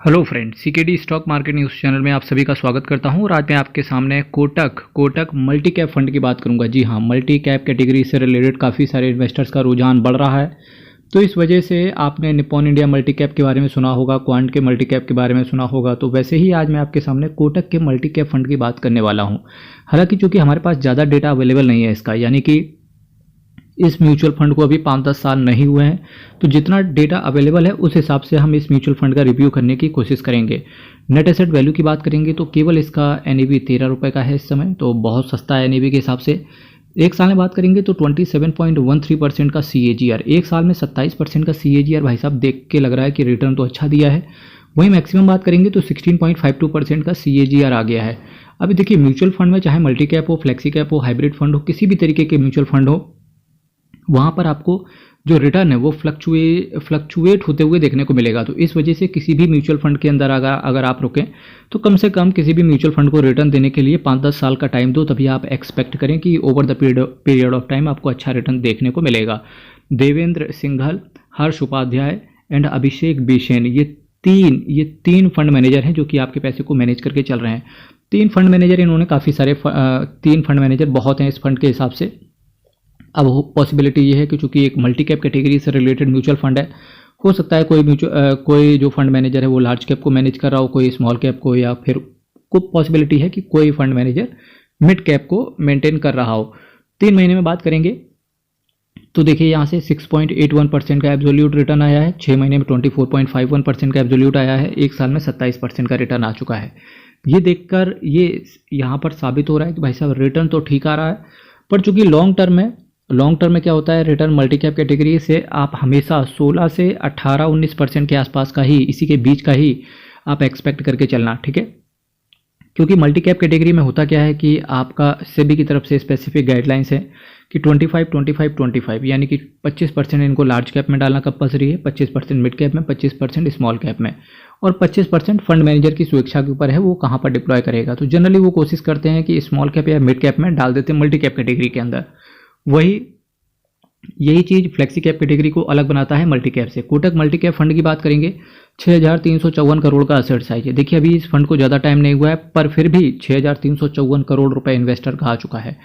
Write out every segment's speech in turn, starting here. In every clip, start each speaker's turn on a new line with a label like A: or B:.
A: Hello friends, CKD stock market news channel में आप सभी का स्वागत करता हूं और आज मैं आपके सामने कोटक मल्टी कैप फंड की बात करूंगा। जी हां, मल्टी कैप कैटेगरी से रिलेटेड काफ़ी सारे इन्वेस्टर्स का रुझान बढ़ रहा है, तो इस वजह से आपने निप्पॉन इंडिया मल्टी कैप के बारे में सुना होगा, क्वांट के मल्टी कैप के बारे में सुना होगा। तो वैसे ही आज मैं आपके सामने कोटक के मल्टी कैप फंड की बात करने वाला हूँ। हालांकि चूँकि हमारे पास ज़्यादा डेटा अवेलेबल नहीं है इसका, यानी कि इस म्यूचुअल फंड को अभी 5-10 साल नहीं हुए हैं, तो जितना डेटा अवेलेबल है उस हिसाब से हम इस म्यूचुअल फंड का रिव्यू करने की कोशिश करेंगे। नेट एसेट वैल्यू की बात करेंगे तो केवल इसका एनएवी 13 रुपये का है इस समय, तो बहुत सस्ता है एनएवी के हिसाब से। एक साल में बात करेंगे तो 27.13% का CAGR, एक साल में 27% का CAGR भाई साहब देख के लग रहा है कि रिटर्न तो अच्छा दिया है। वहीं मैक्सिमम बात करेंगे तो 16.52% का CAGR आ गया है। अभी देखिए, म्यूचुअल फंड में चाहे मल्टी कैप हो, फ्लेक्सी कैप हो, हाइब्रिड फंड हो, किसी भी तरीके के म्यूचुअल फंड हो, वहाँ पर आपको जो रिटर्न है वो फ्लक्चुएट होते हुए देखने को मिलेगा। तो इस वजह से किसी भी म्यूचुअल फंड के अंदर अगर आप रुकें तो कम से कम किसी भी म्यूचुअल फंड को रिटर्न देने के लिए 5-10 साल का टाइम दो, तभी आप एक्सपेक्ट करें कि over the period of time आपको अच्छा रिटर्न देखने को मिलेगा। देवेंद्र सिंघल, हर्ष उपाध्याय एंड अभिषेक बिशेन, ये तीन फंड मैनेजर हैं जो कि आपके पैसे को मैनेज करके चल रहे हैं। तीन फंड मैनेजर, इन्होंने काफ़ी सारे तीन फंड मैनेजर बहुत हैं इस फंड के हिसाब से। अब पॉसिबिलिटी ये है कि चूंकि एक मल्टी कैप कैटेगरी से रिलेटेड म्यूचुअल फंड है, हो सकता है कोई जो फंड मैनेजर है वो लार्ज कैप को मैनेज कर रहा हो, कोई स्मॉल कैप को, या फिर को पॉसिबिलिटी है कि कोई फंड मैनेजर मिड कैप को मेंटेन कर रहा हो। 3 महीने में बात करेंगे तो देखिए यहाँ से 6.81% का एब्सोल्यूट रिटर्न आया है, 6 महीने में 24.51% का एब्सोल्यूट आया है, एक साल में 27% का रिटर्न आ चुका है। ये देखकर ये यहाँ पर साबित हो रहा है कि भाई साहब रिटर्न तो ठीक आ रहा है, पर चूंकि लॉन्ग टर्म में क्या होता है, रिटर्न मल्टी कैप कैटेगरी से आप हमेशा 16 से 18-19% के आसपास का ही, इसी के बीच का ही आप एक्सपेक्ट करके चलना, ठीक है। क्योंकि मल्टी कैप कैटेगरी में होता क्या है कि आपका सेबी की तरफ से स्पेसिफिक गाइडलाइंस है कि 25-25-25, यानी कि 25% इनको लार्ज कैप में डालना कंपल्सरी है, 25% मिड कैप में, 25% स्मॉल कैप में, और 25% फंड मैनेजर की स्वेच्छा के ऊपर है वो कहाँ पर डिप्लॉय करेगा। तो जनरली वो कोशिश करते हैं कि स्मॉल कैप या मिड कैप में डाल देते हैं मल्टी कैप कैटेगरी के अंदर। यही चीज़ फ्लेक्सी कैप कैटेगरी को अलग बनाता है मल्टी कैप से। कोटक मल्टी कैप फंड की बात करेंगे, 6,354 करोड़ का असेट साइज है। देखिए, अभी इस फंड को ज़्यादा टाइम नहीं हुआ है, पर फिर भी 6,354 करोड़ रुपए इन्वेस्टर का आ चुका है।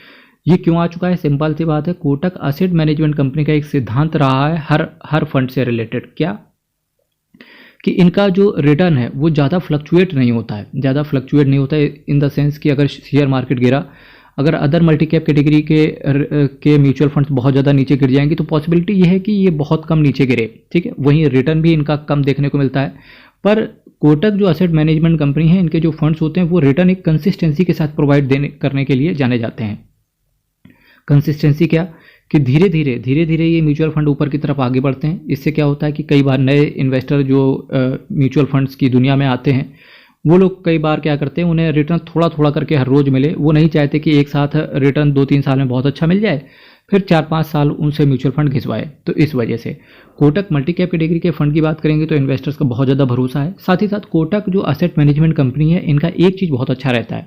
A: ये क्यों आ चुका है? सिंपल सी बात है, कोटक असेट मैनेजमेंट कंपनी का एक सिद्धांत रहा है हर फंड से रिलेटेड, क्या कि इनका जो रिटर्न है वो ज़्यादा फ्लक्चुएट नहीं होता है, इन द सेंस कि अगर शेयर मार्केट गिरा, अगर अदर मल्टी कैप कैटेगरी के म्यूचुअल फंड्स बहुत ज़्यादा नीचे गिर जाएंगे तो पॉसिबिलिटी ये है कि ये बहुत कम नीचे गिरे, ठीक है। वहीं रिटर्न भी इनका कम देखने को मिलता है, पर कोटक जो असेट मैनेजमेंट कंपनी है, इनके जो फंड्स होते हैं वो रिटर्न एक कंसिस्टेंसी के साथ प्रोवाइड करने के लिए जाने जाते हैं। कंसिस्टेंसी क्या कि धीरे धीरे ये म्यूचुअल फंड ऊपर की तरफ आगे बढ़ते हैं। इससे क्या होता है कि कई बार नए इन्वेस्टर जो म्यूचुअल फंड्स की दुनिया में आते हैं, वो लोग कई बार क्या करते हैं, उन्हें रिटर्न थोड़ा थोड़ा करके हर रोज मिले। वो नहीं चाहते कि एक साथ रिटर्न 2-3 साल में बहुत अच्छा मिल जाए, फिर 4-5 साल उनसे म्यूचुअल फंड घिसवाए। तो इस वजह से कोटक मल्टी कैप कैटेगरी के फंड की बात करेंगे तो इन्वेस्टर्स का बहुत ज़्यादा भरोसा है। साथ ही साथ कोटक जो असेट मैनेजमेंट कंपनी है, इनका एक चीज़ बहुत अच्छा रहता है।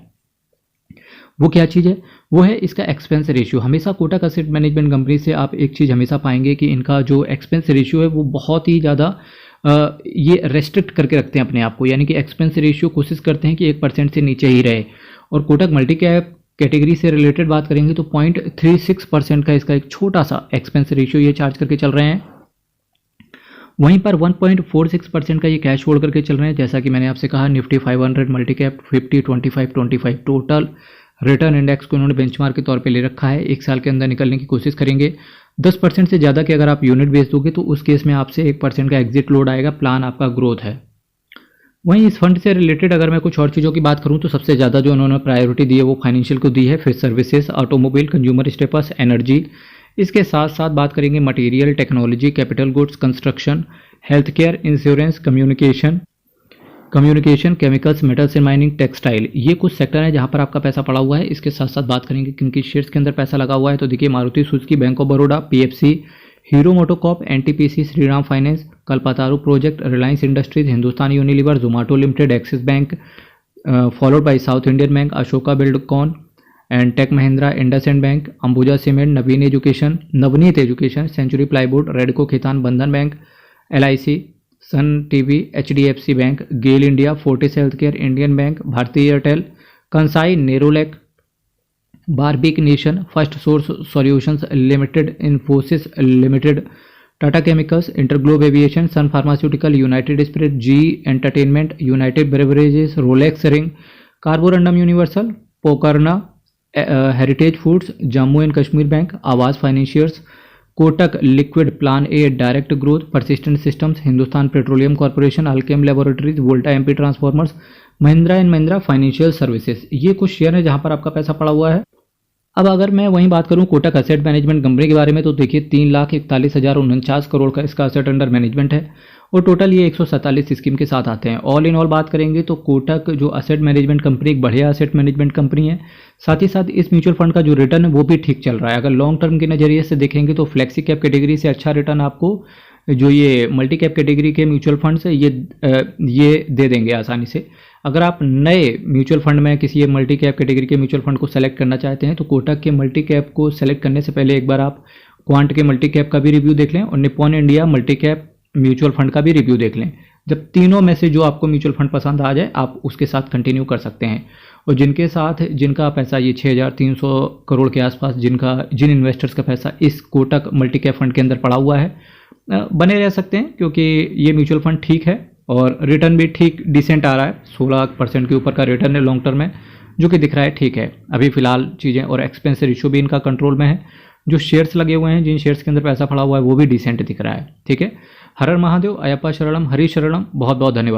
A: वो क्या चीज़ है? वो है इसका एक्सपेंस रेशियो। हमेशा कोटक असेट मैनेजमेंट कंपनी से आप एक चीज़ हमेशा पाएंगे कि इनका जो एक्सपेंस रेशियो है वो बहुत ही ज़्यादा ये रेस्ट्रिक्ट करके रखते हैं अपने आप को, यानी कि एक्सपेंस रेशियो कोशिश करते हैं कि 1% से नीचे ही रहे। और कोटक मल्टी कैप कैटेगरी से रिलेटेड बात करेंगे तो 0.36% का इसका एक छोटा सा एक्सपेंस रेशियो ये चार्ज करके चल रहे हैं। वहीं पर 1.46% का ये कैश होल्ड करके चल रहे हैं। जैसा कि मैंने आपसे कहा, Nifty 500 multi cap 50-25-25 total return index को इन्होंने बेंचमार्क के तौर पे ले रखा है। एक साल के अंदर निकलने की कोशिश करेंगे। 10% से ज़्यादा के अगर आप यूनिट बेच दोगे तो उस केस में आपसे 1% का एग्जिट लोड आएगा। प्लान आपका ग्रोथ है। वहीं इस फंड से रिलेटेड अगर मैं कुछ और चीज़ों की बात करूं तो सबसे ज़्यादा जो उन्होंने प्रायोरिटी दी है वो फाइनेंशियल को दी है, फिर services, automobile, consumer staples, energy. इसके साथ साथ बात करेंगे material, technology, capital goods, construction, health care, insurance, communication, chemicals, metals and mining, textile. ये कुछ सेक्टर हैं जहां पर आपका पैसा पड़ा हुआ है। इसके साथ साथ बात करेंगे किनकी शेयर्स के अंदर पैसा लगा हुआ है, तो देखिए Maruti Suzuki, Bank of Baroda, PFC, Hero MotoCorp, NTPC, Shriram Finance, Kalpataru Project, Reliance Industries, Hindustan Unilever, Zomato Limited, Axis Bank, followed by South Indian Bank, Ashoka Buildcon and Tech Mahindra, IndusInd Bank, Ambuja Cement, Navneet Education, Century Plywood, Radico Khaitan, Bandhan Bank, LIC, Sun TV, HDFC Bank, GAIL India, Fortis Healthcare, Indian Bank, Bharatiya Airtel, Kansai Nerolac, Barbeque Nation, First Source Solutions Limited, Infosys limited, Tata Chemicals, InterGlobe Aviation, Sun Pharmaceutical, United Spirit, Zee Entertainment, United Beverages, Rolex Ring, Carborundum Universal, Pokarna, Heritage Foods, Jammu and Kashmir Bank, Aavas Financiers, Kotak Liquid Plan A Direct Growth, Persistent Systems, Hindustan Petroleum Corporation, Alkem Laboratories, Voltamp Transformers, Mahindra and Mahindra Financial Services. ये कुछ share है जहां पर आपका पैसा पड़ा हुआ है। अब अगर मैं वहीं बात करूं कोटक एसेट मैनेजमेंट कंपनी के बारे में, तो देखिए 3,41,049 करोड़ का इसका एसेट अंडर मैनेजमेंट है और टोटल ये 147 स्कीम के साथ आते हैं। ऑल इन ऑल बात करेंगे तो कोटक जो एसेट मैनेजमेंट कंपनी एक बढ़िया एसेट मैनेजमेंट कंपनी है। साथ ही साथ इस म्यूचुअल फंड का जो रिटर्न है वो भी ठीक चल रहा है। अगर लॉन्ग टर्म के नज़रिए से देखेंगे तो फ्लेक्सी कैप कैटेगरी से अच्छा रिटर्न आपको जो ये मल्टी कैप कैटेगरी के म्यूचुअल फंड्स है ये दे देंगे आसानी से। अगर आप नए म्यूचुअल फंड में किसी मल्टी कैप कैटेगरी के म्यूचुअल फंड को सेलेक्ट करना चाहते हैं तो कोटक के मल्टी कैप को सेलेक्ट करने से पहले एक बार आप क्वांट के मल्टी कैप का भी रिव्यू देख लें और Nippon India multi cap mutual fund का भी रिव्यू देख लें। जब तीनों में से जो आपको म्यूचुअल फंड पसंद आ जाए आप उसके साथ कंटिन्यू कर सकते हैं। और जिनका पैसा ये 6,300 करोड़ के आसपास जिन इन्वेस्टर्स का पैसा इस कोटक मल्टी कैप फंड के अंदर पड़ा हुआ है बने रह सकते हैं, क्योंकि ये म्यूचुअल फंड ठीक है और रिटर्न भी ठीक डिसेंट आ रहा है। 16% के ऊपर का रिटर्न है लॉन्ग टर्म में, जो कि दिख रहा है ठीक है अभी फिलहाल चीज़ें। और एक्सपेंस रेशियो भी इनका कंट्रोल में है। जो शेयर्स लगे हुए हैं, जिन शेयर्स के अंदर पैसा पड़ा हुआ है वो भी डिसेंट दिख रहा है। ठीक है। हर हर महादेव, अयप्पा शरणम, हरि शरणम। बहुत बहुत धन्यवाद।